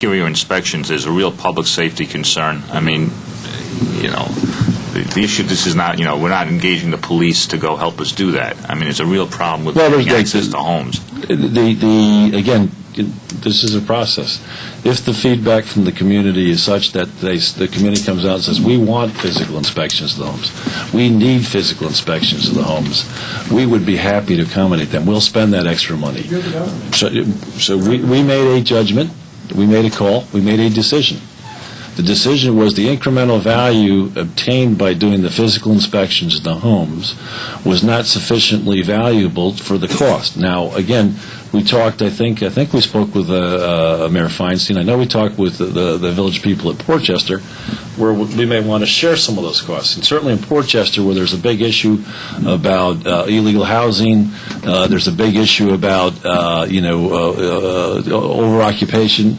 exterior inspections is a real public safety concern. I mean, the issue, this is not, we're not engaging the police to go help us do that. I mean, it's a real problem with getting access to homes. Again, this is a process. If the feedback from the community is such that the community comes out and says, we want physical inspections of the homes, we need physical inspections of the homes, we would be happy to accommodate them. We'll spend that extra money. So we made a judgment, we made a call, we made a decision. The decision was the incremental value obtained by doing the physical inspections of the homes was not sufficiently valuable for the cost. Now, again, we talked, I think we spoke with Mayor Feinstein. I know we talked with the village people at Portchester, where we may want to share some of those costs. And certainly in Portchester, where there's a big issue about illegal housing, there's a big issue about, over-occupation,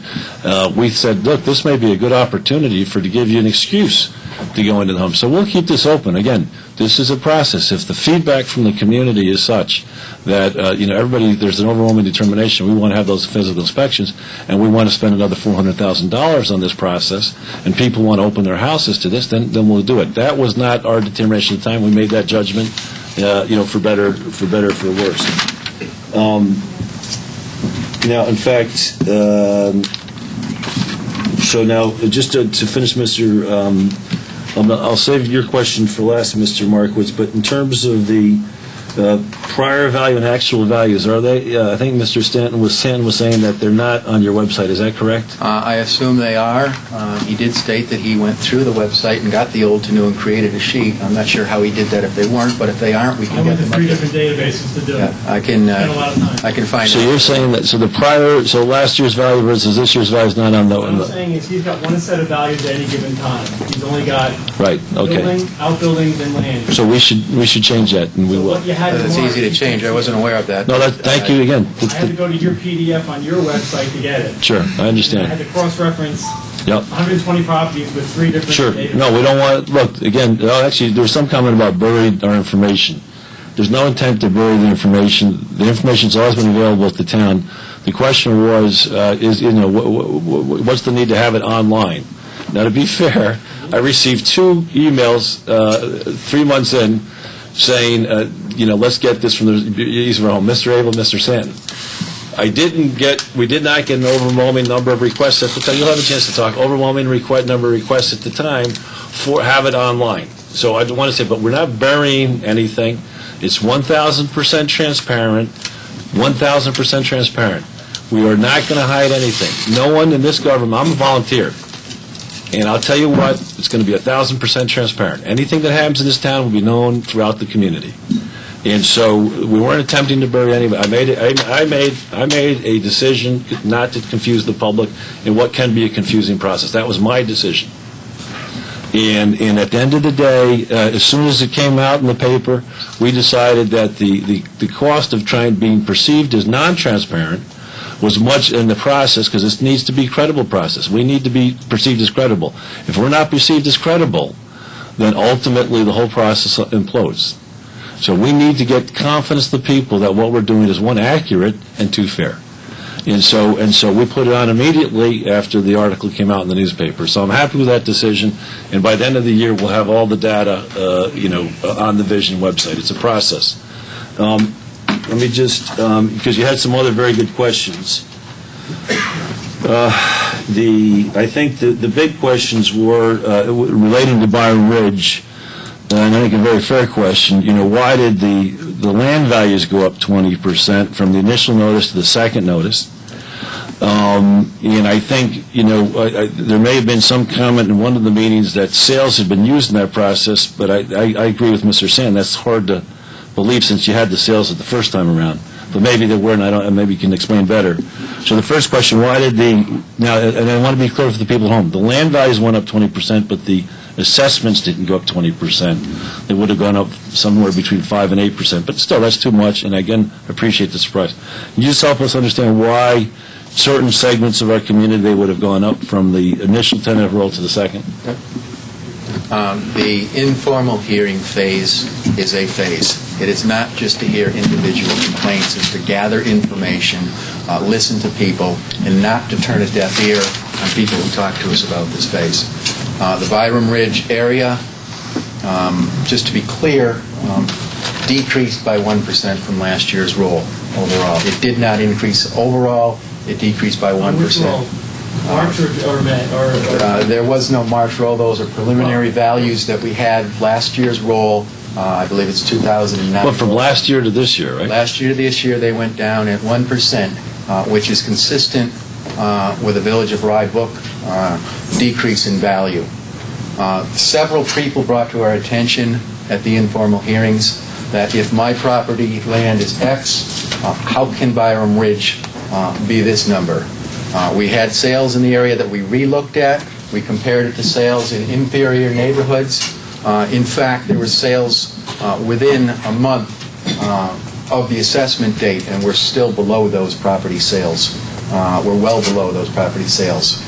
we said, look, this may be a good opportunity to give you an excuse to go into the home. So we'll keep this open. Again, this is a process. If the feedback from the community is such that, everybody, there's an overwhelming determination, we want to have those physical inspections, and we want to spend another $400,000 on this process, and people want to open their houses to this, then we'll do it. That was not our determination at the time. We made that judgment, for better, for worse. Now, in fact, so now, just to finish, Mr. I'll save your question for last, Mr. Markowitz, but in terms of the prior value and actual values, are they, I think Mr. Santon was saying that they're not on your website. Is that correct? I assume they are. He did state that he went through the website and got the old to new and created a sheet. I'm not sure how he did that if they weren't, but if they aren't, we can get them up. I went to 3 different databases to do it. I can find So you're saying that, so last year's value versus this year's value is not on the... What I'm saying is he's got one set of values at any given time. He's only got building, outbuildings, and land. So we should change that, and we will. It's easy to change. I wasn't aware of that. No, thank you again. I had to go to your PDF on your website to get it. Sure, I understand. I had to cross-reference 120 properties with 3 different databases. No, we don't want, look, again, actually, there was some comment about burying our information. There's no intent to bury the information. The information's always been available at the town. The question was, what's the need to have it online? Now, to be fair, I received 2 emails 3 months in saying, let's get this from the home, Mr. Abel, Mr. Santon. We did not get an overwhelming number of requests at the time. You'll have a chance to talk. Overwhelming number of requests at the time for have it online. So I want to say, but we're not burying anything. It's 1,000% transparent. 1,000% transparent. We are not going to hide anything. No one in this government. I'm a volunteer. And I'll tell you what, it's going to be 1,000% transparent. Anything that happens in this town will be known throughout the community. And so we weren't attempting to bury anybody. I made a decision not to confuse the public in what can be a confusing process. That was my decision. And at the end of the day, as soon as it came out in the paper, we decided that the cost of being perceived as non-transparent was much in the process, because this needs to be a credible process. We need to be perceived as credible. If we're not perceived as credible, then ultimately the whole process implodes. So we need to get confidence to the people that what we're doing is, 1, accurate, and 2, fair. And so we put it on immediately after the article came out in the newspaper. So I'm happy with that decision. And by the end of the year, we'll have all the data, on the Vision website. It's a process. Let me just, because you had some other very good questions. I think the big questions were relating to Byron Ridge, and I think a very fair question. Why did the land values go up 20% from the initial notice to the second notice? And I think, there may have been some comment in one of the meetings that sales had been used in that process, but I agree with Mr. Sand. That's hard to believe since you had the sales at the first time around. But maybe they weren't. Maybe you can explain better. So the first question, why did now, and I want to be clear for the people at home, the land values went up 20%, but the assessments didn't go up 20%. They would have gone up somewhere between 5 and 8%. But still, that's too much, and again, appreciate the surprise. Can you just help us understand why certain segments of our community, they would have gone up from the initial tentative roll to the second? The informal hearing phase is a phase. It is not just to hear individual complaints. It's to gather information, listen to people, and not to turn a deaf ear on people who talk to us about this phase. The Byram Ridge area, just to be clear, decreased by 1% from last year's roll overall. It did not increase overall. It decreased by 1%. March or May? There was no March roll. Those are preliminary values that we had last year's roll. I believe it's 2009. Well, from last year to this year, right? Last year to this year, they went down at 1%, which is consistent with the Village of Rye book decrease in value. Several people brought to our attention at the informal hearings that if my property land is X, how can Byram Ridge be this number? We had sales in the area that we re-looked at. We compared it to sales in inferior neighborhoods. In fact, there were sales within a month of the assessment date, and we're still below those property sales. We're well below those property sales.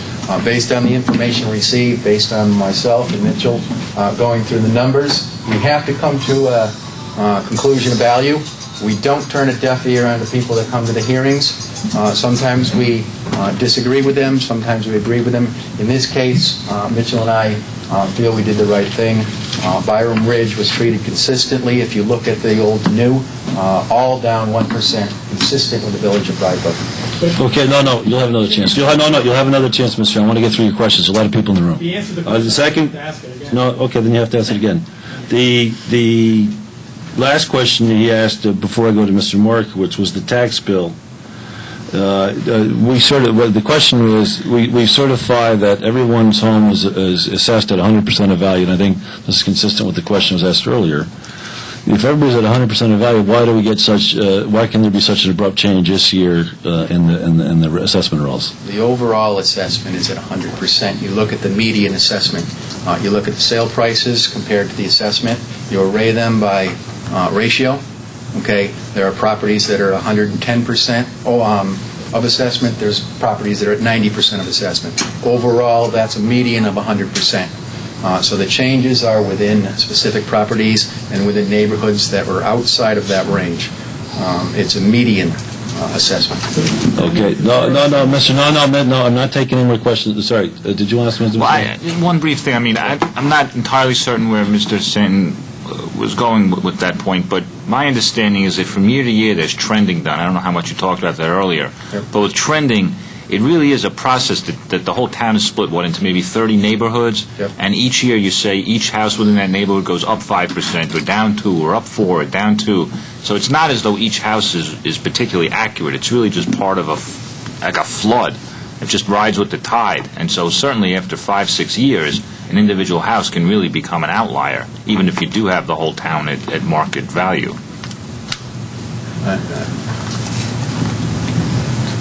Based on the information received, based on myself and Mitchell going through the numbers, we have to come to a conclusion of value. We don't turn a deaf ear on the people that come to the hearings. Sometimes we disagree with them, sometimes we agree with them. In this case, Mitchell and I feel we did the right thing. Byram Ridge was treated consistently. If you look at the old to new, all down 1%, consistent with the Village of Rye book. Okay, no, you'll have another chance. You'll have another chance, Mr. I want to get through your questions. There's a lot of people in the room. He answered the question. The second? To ask it again. No, okay, then you have to ask it again. The last question he asked before I go to Mr. Markowitz was the tax bill. The question was, we certify that everyone's home is assessed at 100% of value, and I think this is consistent with the question that was asked earlier. If everybody's at 100% of value, why do we get why can there be such an abrupt change this year in the assessment rolls? The overall assessment is at 100%. You look at the median assessment. You look at the sale prices compared to the assessment. You array them by ratio. Okay, there are properties that are 110% of assessment. There's properties that are at 90% of assessment. Overall, that's a median of 100%. So the changes are within specific properties and within neighborhoods that were outside of that range. It's a median assessment. Okay. No, Mr. No, I'm not taking any more questions. Sorry. Did you want to ask Mr. Well, one brief thing. I mean, I'm not entirely certain where Mr. Santon was going with that point, but my understanding is that from year to year there's trending done. I don't know how much you talked about that earlier, Yep. But with trending, it really is a process that the whole town is split, into maybe 30 neighborhoods, Yep. and each year you say each house within that neighborhood goes up 5%, or down 2%, or up 4%, or down 2%. So it's not as though each house is particularly accurate. It's really just part of like a flood. It just rides with the tide. And so certainly after 5-6 years, an individual house can really become an outlier, even if you do have the whole town at market value.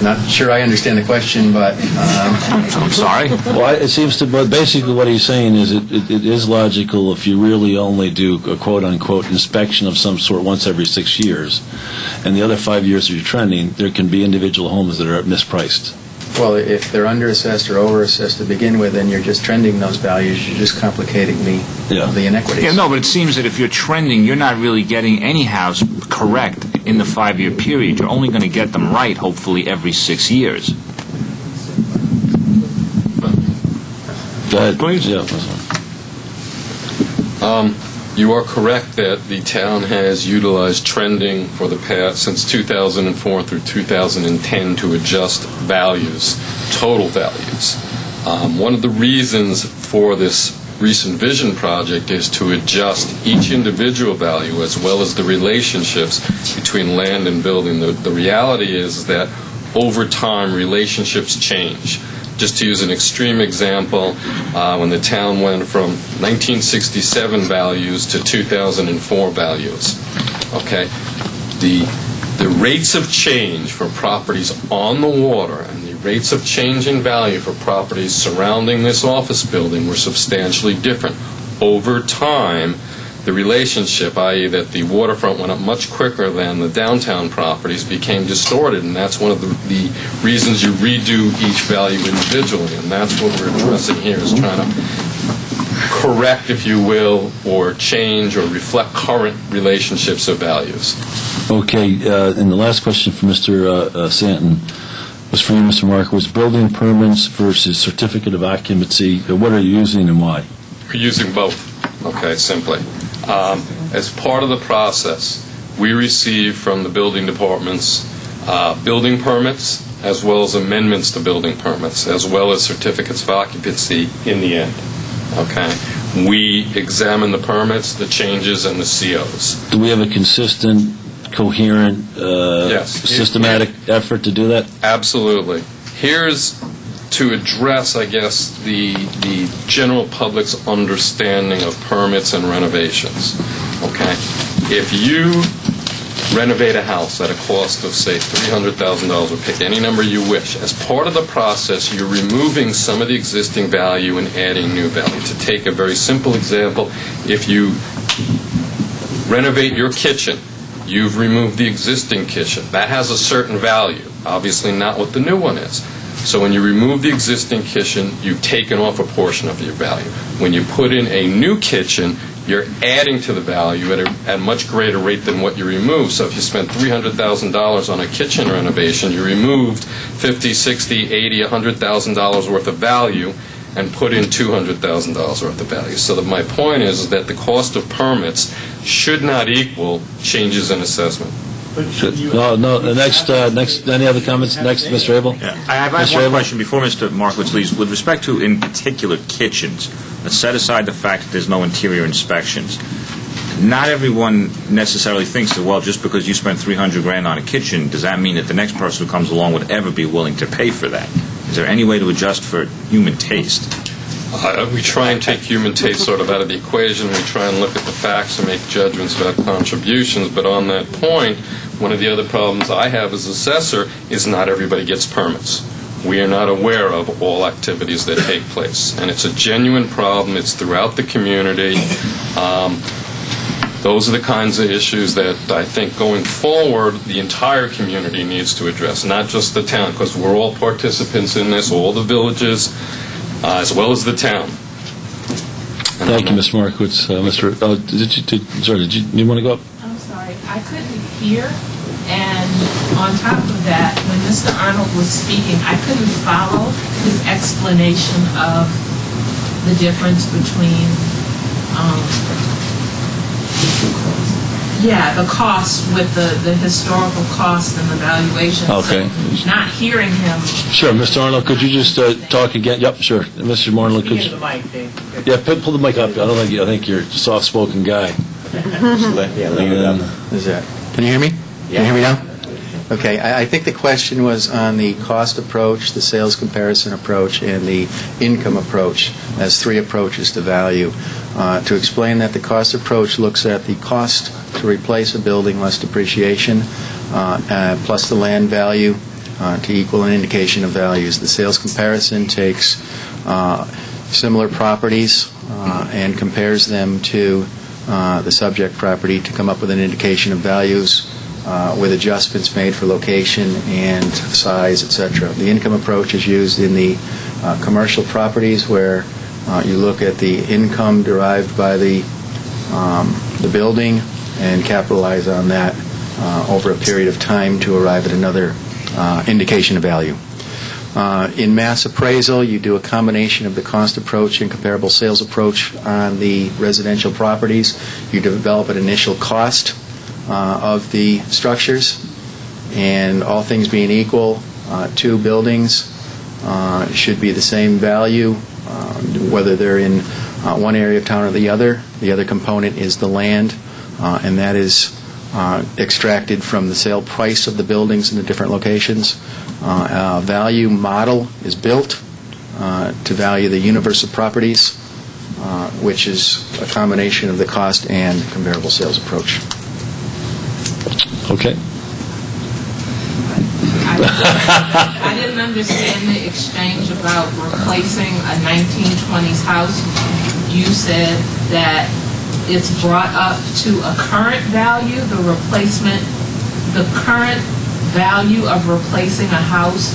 Not sure I understand the question, but... I'm sorry? Well, it seems to, but basically what he's saying is it is logical if you really only do a quote-unquote inspection of some sort once every 6 years, and the other 5 years that you're trending, there can be individual homes that are mispriced. Well, if they're under-assessed or over-assessed to begin with, then you're just trending those values, you're just complicating the inequities. Yeah, no, but it seems that if you're trending, you're not really getting any house correct in the 5-year period. You're only going to get them right, hopefully, every 6 years. Go ahead. Please. Yeah. You are correct that the town has utilized trending for the past, since 2004 through 2010, to adjust values, total values. One of the reasons for this recent vision project is to adjust each individual value as well as the relationships between land and building. The reality is that over time relationships change. Just to use an extreme example, when the town went from 1967 values to 2004 values, okay, the rates of change for properties on the water and the rates of change in value for properties surrounding this office building were substantially different. Over time, the relationship, i.e. that the waterfront went up much quicker than the downtown properties, became distorted, and that's one of the reasons you redo each value individually, and that's what we're addressing here, is trying to correct, if you will, or change or reflect current relationships of values. Okay, and the last question for Mr. Santon. was for you, Mr. Markowitz. Building permits versus certificate of occupancy. What are you using and why? We're using both, okay, simply. As part of the process, we receive from the building departments building permits as well as amendments to building permits, as well as certificates of occupancy in the end, okay? We examine the permits, the changes, and the COs. Do we have a consistent, coherent, Yes. systematic effort to do that? Absolutely. Here's to address, I guess, the general public's understanding of permits and renovations. Okay? If you renovate a house at a cost of, say, $300,000, or pick any number you wish, as part of the process, you're removing some of the existing value and adding new value. To take a very simple example, if you renovate your kitchen, you've removed the existing kitchen. That has a certain value, obviously not what the new one is. So when you remove the existing kitchen, you've taken off a portion of your value. When you put in a new kitchen, you're adding to the value at a much greater rate than what you removed. So if you spent $300,000 on a kitchen renovation, you removed $50, $60, $80, $100,000 worth of value and put in $200,000 worth of value. So that my point is that the cost of permits should not equal changes in assessment. No. Next, any other comments? Next, Mr. Abel? Yeah. I have one question before Mr. Markowitz leaves. With respect to, in particular, kitchens, let's set aside the fact that there's no interior inspections. Not everyone necessarily thinks that, well, just because you spent $300,000 on a kitchen, does that mean that the next person who comes along would ever be willing to pay for that? Is there any way to adjust for human taste? We try and take human taste sort of out of the equation. We try and look at the facts and make judgments about contributions. But on that point, one of the other problems I have as assessor is not everybody gets permits. We are not aware of all activities that take place. And it's a genuine problem. It's throughout the community. Those are the kinds of issues that I think going forward the entire community needs to address, not just the town, because we're all participants in this, all the villages, as well as the town. Thank you, Mr. Markowitz. Mr. Did you want to go up? I'm sorry, I couldn't hear, and on top of that, when Mr. Arnold was speaking, I couldn't follow his explanation of the difference between, the cost with the historical cost and the valuation. Okay. So not hearing him. Sure, Mr. Arnold, could you just talk again? Yep, sure. Mr. Arnold, could you? The mic, Dave. Yeah, pull the mic up. I think you're a soft-spoken guy. Is that? Can you hear me? Can you hear me now? Okay. I think the question was on the cost approach, the sales comparison approach, and the income approach as three approaches to value. To explain that, the cost approach looks at the cost to replace a building less depreciation plus the land value to equal an indication of values. The sales comparison takes similar properties and compares them to the subject property to come up with an indication of values with adjustments made for location and size, etc. The income approach is used in the commercial properties where you look at the income derived by the building and capitalize on that over a period of time to arrive at another indication of value. In mass appraisal, you do a combination of the cost approach and comparable sales approach on the residential properties. You develop an initial cost of the structures, and all things being equal, two buildings should be the same value, whether they're in one area of town or the other. The other component is the land, and that is extracted from the sale price of the buildings in the different locations. A value model is built to value the universe of properties, which is a combination of the cost and comparable sales approach. Okay. I didn't understand the exchange about replacing a 1920s house. You said that it's brought up to a current value, the current value of replacing a house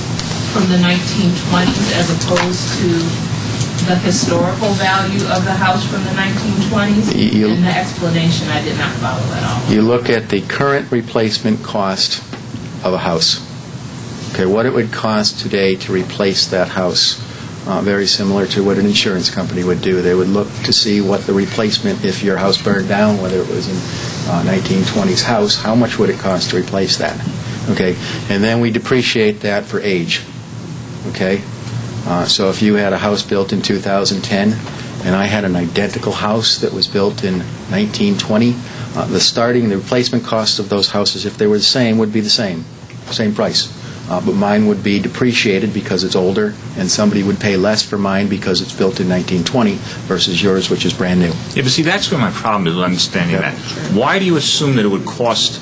from the 1920s as opposed to the historical value of the house from the 1920s? And the explanation I did not follow at all. You look at the current replacement cost of a house Okay, what it would cost today to replace that house. Very similar to what an insurance company would do. They would look to see what the replacement, if your house burned down, whether it was in 1920s house, how much would it cost to replace that? Okay, and then we depreciate that for age. Okay, so if you had a house built in 2010 and I had an identical house that was built in 1920, the replacement cost of those houses, if they were the same, would be the same price. But mine would be depreciated because it's older, and somebody would pay less for mine because it's built in 1920 versus yours, which is brand new. Yeah, but see, that's where my problem is with understanding that. Why do you assume that it would cost...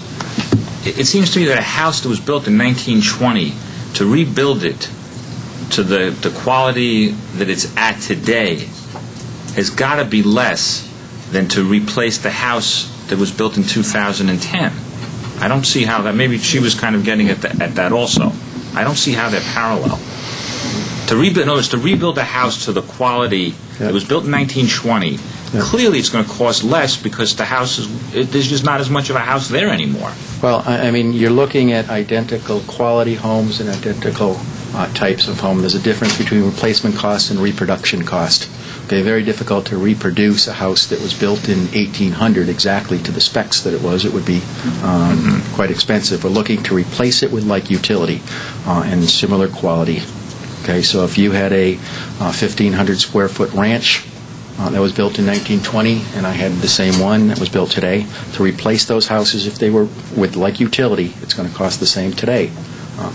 It seems to me that a house that was built in 1920, to rebuild it to the quality that it's at today, has got to be less than to replace the house that was built in 2010. I don't see how that... Maybe she was kind of getting at that also. I don't see how they're parallel. To rebuild a house to the quality that was built in 1920, clearly it's going to cost less because the house there's just not as much of a house there anymore. Well, I mean, you're looking at identical quality homes and identical types of home. There's a difference between replacement cost and reproduction cost. Okay, very difficult to reproduce a house that was built in 1800 exactly to the specs that it was. It would be quite expensive. We're looking to replace it with like utility and similar quality. Okay, so if you had a 1,500 square foot ranch that was built in 1920 and I had the same one that was built today, to replace those houses, if they were with like utility, it's going to cost the same today.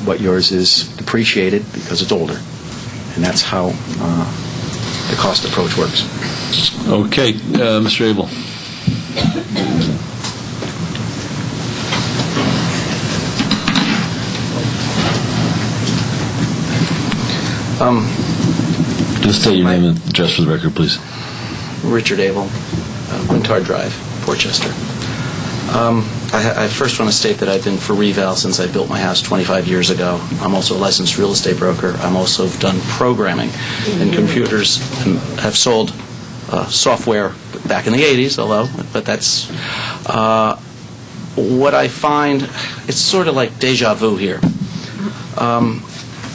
But yours is depreciated because it's older. And that's how the cost approach works. Okay, Mr. Abel. Just state your name and address for the record, please. Richard Abel, Quintard Drive, Portchester. I first want to state that I've been for reval since I built my house 25 years ago. I'm also a licensed real estate broker. I'm also done programming in computers and have sold software back in the 80s, but that's what I find. It's sort of like deja vu here.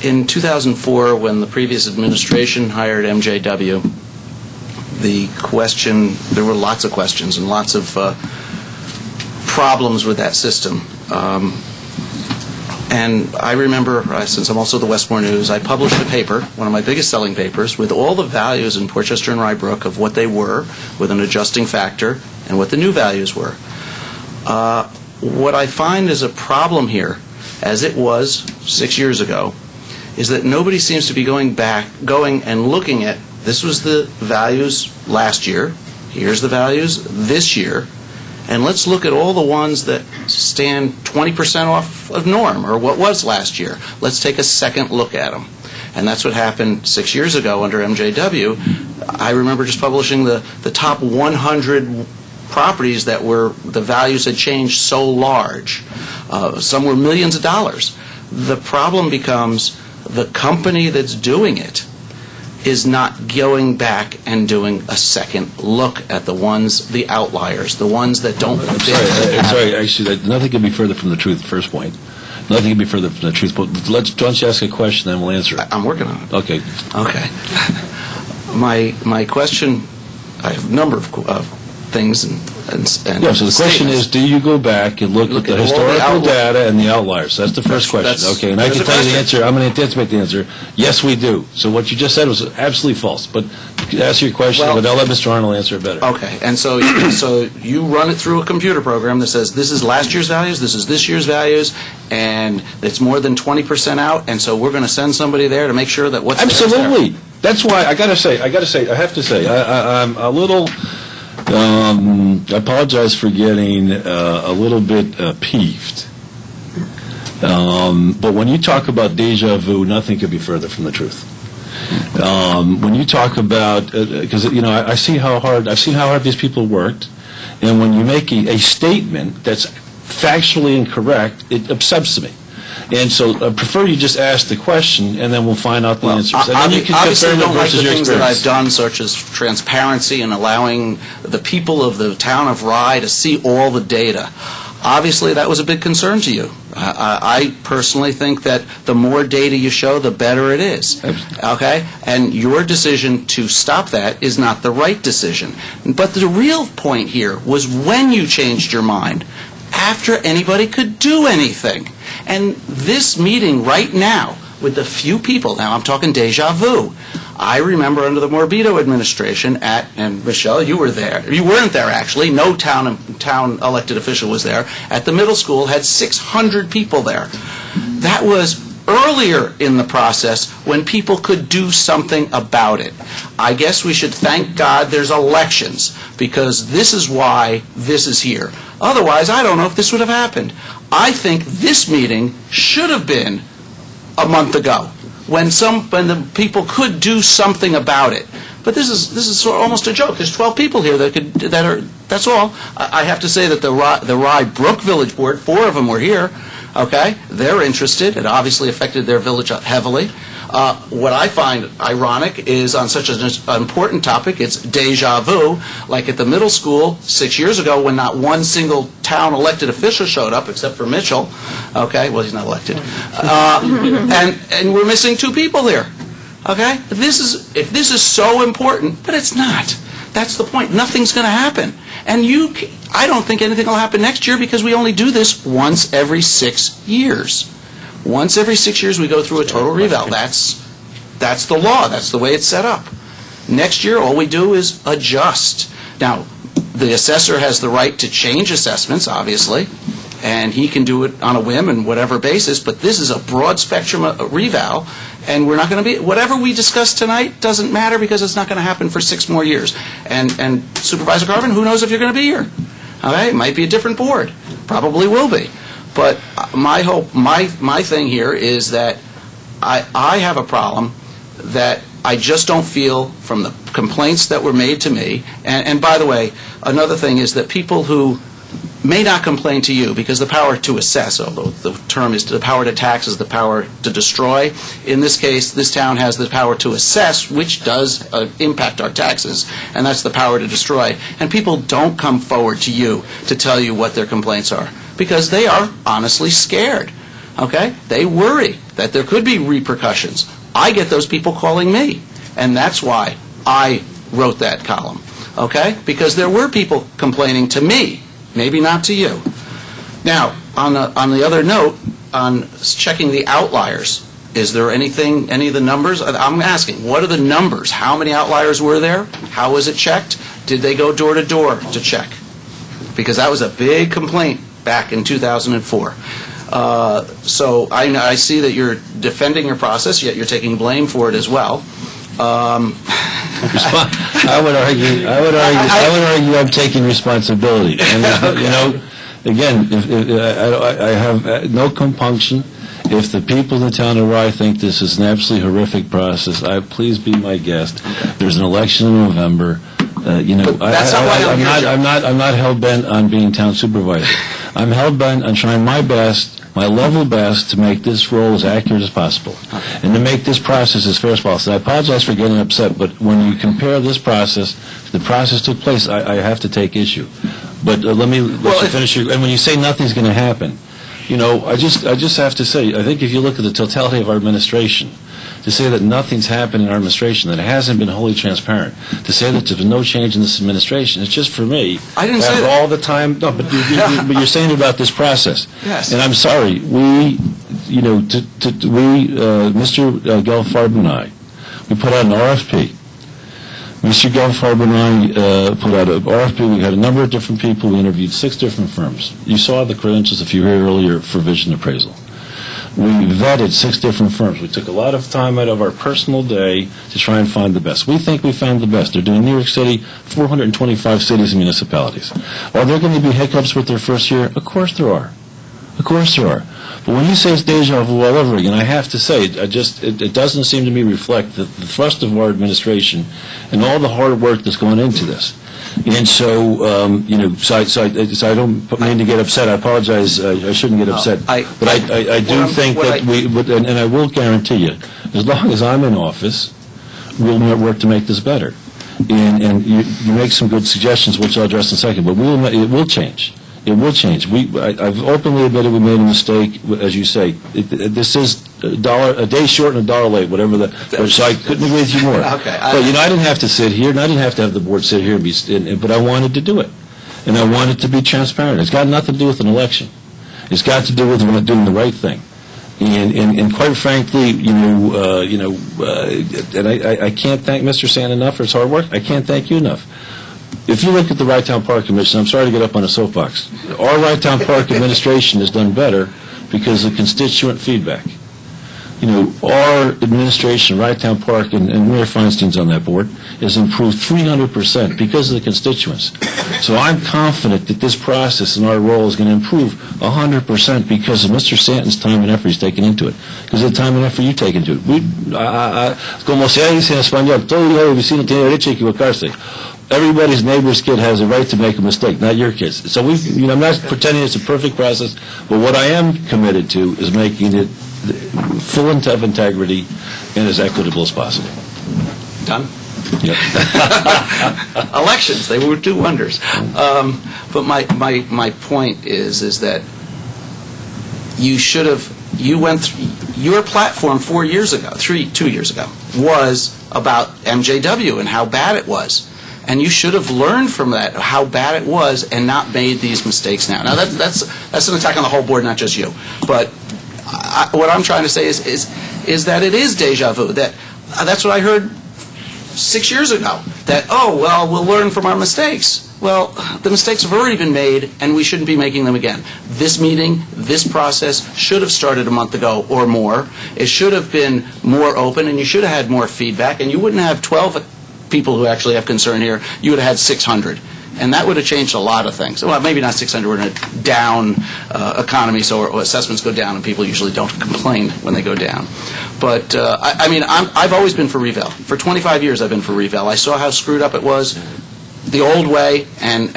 In 2004, when the previous administration hired MJW, there were lots of questions and lots of problems with that system. And I remember, since I'm also the Westmore News, I published a paper, one of my biggest selling papers, with all the values in Portchester and Rybrook of what they were, with an adjusting factor, and what the new values were. What I find is a problem here, as it was 6 years ago, is that nobody seems to be going and looking at, this was the values last year, here's the values this year, and let's look at all the ones that stand 20% off of norm, or what was last year. Let's take a second look at them. And that's what happened 6 years ago under MJW. I remember just publishing the top 100 properties that the values had changed so large. Some were millions of dollars. The problem becomes the company that's doing it is not going back and doing a second look at the outliers, the ones that don't fit. Sorry, actually, nothing can be further from the truth, first point. Nothing can be further from the truth. But why don't you ask a question, then we'll answer it. I'm working on it. Okay. Okay. My question, I have a number of things and yeah, so the question is, do you go back and look at the historical data and the outliers? That's the first question. Okay, and I can tell you the answer. I'm going to anticipate the answer. Yes, we do. So what you just said was absolutely false. But ask your question, but I'll let Mr. Arnold answer it better. Okay, and so you run it through a computer program that says this is last year's values, this is this year's values, and it's more than 20% out, and so we're going to send somebody there to make sure that what's absolutely there. That's why I have to say, I'm a little. I apologize for getting a little bit peeved. But when you talk about deja vu, nothing could be further from the truth. When you talk about, because I see how hard these people worked, and when you make a statement that's factually incorrect, it upsets me. And so I prefer you just ask the question, and then we'll find out the answers. And then you can obviously compare don't like the your things experience. that I've done, such as transparency and allowing the people of the town of Rye to see all the data. Obviously, that was a big concern to you. I personally think that the more data you show, the better it is. Okay? And your decision to stop that is not the right decision. But the real point here was when you changed your mind, after anybody could do anything. And this meeting right now, with the few people, now I'm talking deja vu. I remember under the Morbido administration and Michelle, you were there. You weren't there, actually. No town elected official was there. At the middle school, had 600 people there. That was earlier in the process when people could do something about it. I guess we should thank God there's elections, because this is why this is here. Otherwise, I don't know if this would have happened. I think this meeting should have been a month ago, when the people could do something about it. But this is almost a joke. There's 12 people here that's all. I have to say that the Rye Brook Village Board, 4 of them were here. Okay, they're interested. It obviously affected their village heavily. What I find ironic is on such an important topic, it's deja vu, like at the middle school 6 years ago when not one single town elected official showed up except for Mitchell. Okay, well, he's not elected. And we're missing 2 people here. Okay, if this is so important, but it's not. That's the point. Nothing's going to happen. And I don't think anything will happen next year, because we only do this once every 6 years. Once every 6 years we go through a total reval. That's the law. That's the way it's set up. Next year all we do is adjust. Now, the assessor has the right to change assessments, obviously, and he can do it on a whim and whatever basis, but this is a broad spectrum of reval, and we're not going to be, whatever we discuss tonight doesn't matter, because it's not going to happen for 6 more years. And Supervisor Garvin, who knows if you're going to be here? Okay, it might be a different board. Probably will be. But my hope, my thing here is that I have a problem that I just don't feel from the complaints that were made to me. And by the way, another thing is that people who may not complain to you, because the power to assess, although the term is the power to tax is the power to destroy. In this case, this town has the power to assess, which does impact our taxes, and that's the power to destroy. And people don't come forward to you to tell you what their complaints are, because they are honestly scared. Okay? They worry that there could be repercussions. I get those people calling me, and that's why I wrote that column. Okay? Because there were people complaining to me, maybe not to you. Now, on the other note, on checking the outliers, is there any of the numbers? I'm asking, what are the numbers? How many outliers were there? How was it checked? Did they go door to door to check? Because that was a big complaint back in 2004. So I see that you're defending your process, yet you're taking blame for it as well. I would argue I'm taking responsibility. And again, I have no compunction. If the people in the town of Rye think this is an absolutely horrific process, please be my guest. There's an election in November. I'm not hell bent on being town supervisor. I'm hell bent on trying my best, my level best, to make this role as accurate as possible, and to make this process as fair as possible. I apologize for getting upset, but when you compare this process to the process that took place, I have to take issue. But let you finish your. And when you say nothing's going to happen, I just have to say, I think if you look at the totality of our administration, to say that nothing's happened in our administration, that it hasn't been wholly transparent, to say that there's been no change in this administration, it's just for me. I didn't say that. All the time. No, but you're saying about this process. Yes. And I'm sorry. Mr. Gelfarb and I, we put out an RFP. Mr. Gelfarb and I put out an RFP. We had a number of different people. We interviewed 6 different firms. You saw the credentials, if you were here earlier, for vision appraisal. We vetted 6 different firms. We took a lot of time out of our personal day to try and find the best. We think we found the best. They're doing New York City, 425 cities and municipalities. Are there going to be hiccups with their first year? Of course there are. Of course there are. But when you say it's deja vu all over again, I have to say, it doesn't seem to me reflect the thrust of our administration and all the hard work that's going into this. And so, so I don't mean to get upset. I apologize. I shouldn't get upset. But I do think that and I will guarantee you, as long as I'm in office, we'll work to make this better. And you make some good suggestions, which I'll address in a second. But it will change. It will change. I've openly admitted we made a mistake, as you say. This is a day short and a dollar late, whatever so I couldn't agree with you more. Okay. But, I didn't have to sit here, and I didn't have to have the board sit here, but I wanted to do it. And I wanted to be transparent. It's got nothing to do with an election. It's got to do with doing the right thing. And quite frankly, and I can't thank Mr. Santon enough for his hard work. I can't thank you enough. If you look at the Rytown Park Commission, I'm sorry to get up on a soapbox. Our Rytown Park administration has done better because of constituent feedback. Our administration, Rytown Park, and Mayor Feinstein's on that board, has improved 300% because of the constituents. So I'm confident that this process and our role is going to improve 100% because of Mr. Santon's time and effort he's taken into it. Because of the time and effort you take into it. Como se dice en español, todo hijo de vecino tiene derecho a equivocarse. Everybody's neighbor's kid has a right to make a mistake, not your kids. So I'm not pretending it's a perfect process, but what I am committed to is making it full of integrity and as equitable as possible. Done? Yep. Elections, they would do wonders. But my point is that your platform 2 years ago, was about MJW and how bad it was. And you should have learned from that how bad it was and not made these mistakes now. Now that's an attack on the whole board, not just you. But what I'm trying to say is that it is deja vu. That's what I heard 6 years ago. That we'll learn from our mistakes. Well, the mistakes have already been made, and we shouldn't be making them again. This meeting, this process should have started a month ago or more. It should have been more open, and you should have had more feedback, and you wouldn't have 12 people who actually have concern here. You would have had 600. And that would have changed a lot of things. Well, maybe not 600. We're in a down economy, so assessments go down, and people usually don't complain when they go down. But, I've always been for revale. For 25 years, I've been for revale. I saw how screwed up it was the old way, and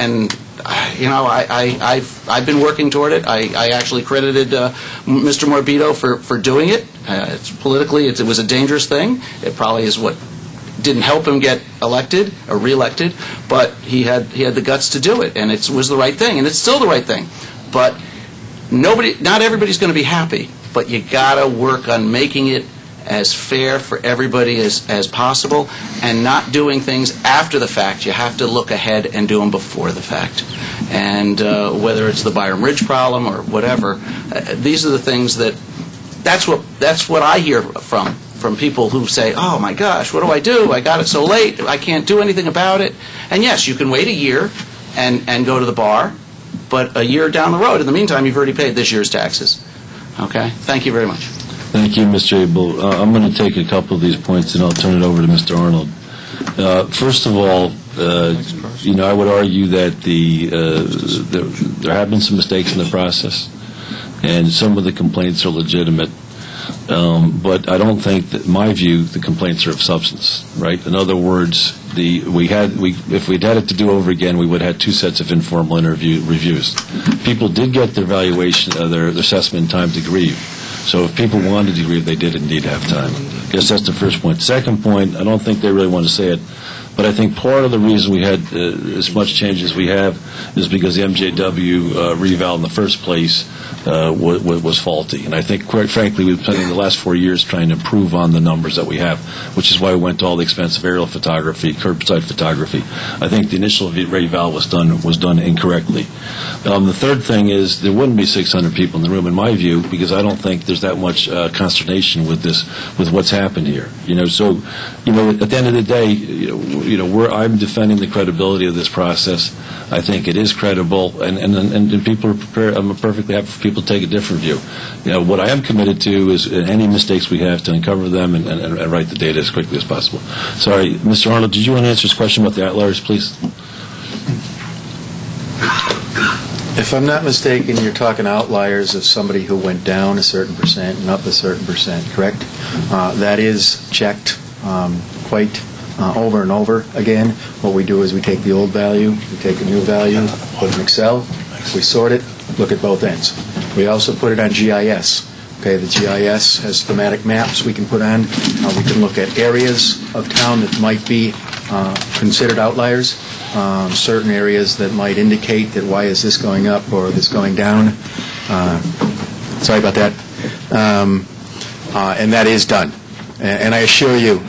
I've been working toward it. I actually credited Mr. Morbido for doing it. Politically, it was a dangerous thing. It probably is what didn't help him get elected or reelected, but he had the guts to do it, and it was the right thing, and it's still the right thing. But not everybody's going to be happy, but you got to work on making it as fair for everybody as possible, and not doing things after the fact. You have to look ahead and do them before the fact. And whether it's the Byram Ridge problem or whatever, these are the things that's what I hear from people who say, oh my gosh, what do? I got it so late, I can't do anything about it. And yes, you can wait a year and go to the bar, but a year down the road, in the meantime, you've already paid this year's taxes. Okay? Thank you very much. Thank you, Mr. Abel. I'm going to take a couple of these points and I'll turn it over to Mr. Arnold. First of all, I would argue that there have been some mistakes in the process, and some of the complaints are legitimate. But I don't think that, in my view, the complaints are of substance, right? In other words, if we'd had it to do over again, we would have had 2 sets of informal reviews. People did get their evaluation, their assessment in time to grieve. So if people wanted to grieve, they did indeed have time. I guess that's the first point. Second point, I don't think they really want to say it, but I think part of the reason we had as much change as we have is because the MJW reval in the first place was faulty. And I think, quite frankly, we've been spending the last 4 years trying to improve on the numbers that we have, which is why we went to all the expensive aerial photography, curbside photography. I think the initial reval was done incorrectly. The third thing is there wouldn't be 600 people in the room, in my view, because I don't think there's that much consternation with what's happened here. So at the end of the day, I'm defending the credibility of this process. I think it is credible, and people are prepared. I'm perfectly happy for people to take a different view. What I am committed to is any mistakes we have to uncover them and write the data as quickly as possible. Sorry, Mr. Arnold, did you want to answer his question about the outliers, please? If I'm not mistaken, you're talking outliers of somebody who went down a certain percent and up a certain percent, correct? That is checked quite over and over again. What we do is we take the old value, we take a new value, put it in Excel, we sort it, look at both ends. We also put it on GIS. Okay, the GIS has thematic maps we can put on. We can look at areas of town that might be considered outliers, certain areas that might indicate that why is this going up or this going down. Sorry about that. And that is done. And I assure you,